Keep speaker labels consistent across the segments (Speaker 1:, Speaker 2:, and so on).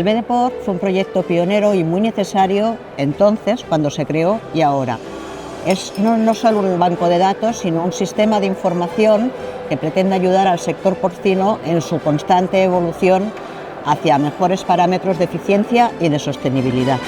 Speaker 1: El BDPOR fue un proyecto pionero y muy necesario entonces, cuando se creó, y ahora. Es no solo un banco de datos, sino un sistema de información que pretende ayudar al sector porcino en su constante evolución hacia mejores parámetros de eficiencia y de sostenibilidad.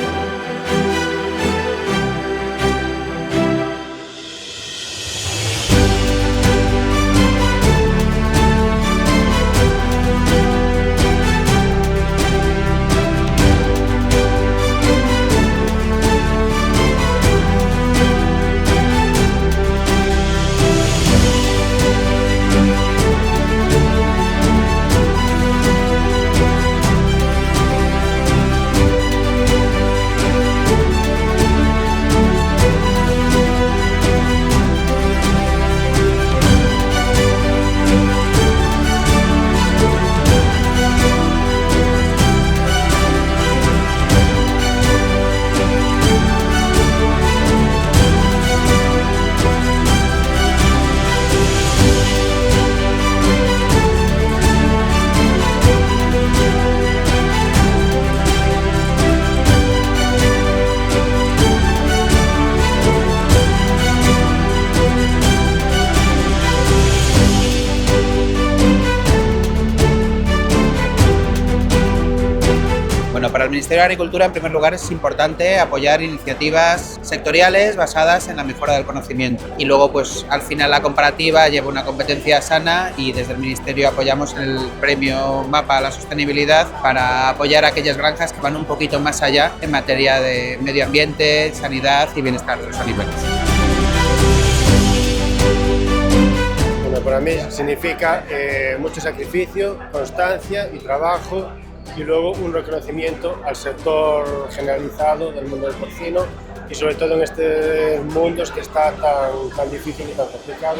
Speaker 2: Bueno, para el Ministerio de Agricultura, en primer lugar, es importante apoyar iniciativas sectoriales basadas en la mejora del conocimiento. Y luego, pues, al final la comparativa lleva una competencia sana y desde el Ministerio apoyamos el premio MAPA a la sostenibilidad para apoyar a aquellas granjas que van un poquito más allá en materia de medio ambiente, sanidad y bienestar de los animales.
Speaker 3: Bueno, para mí significa mucho sacrificio, constancia y trabajo, y luego un reconocimiento al sector generalizado del mundo del porcino y sobre todo en este mundo que está tan difícil y tan complicado.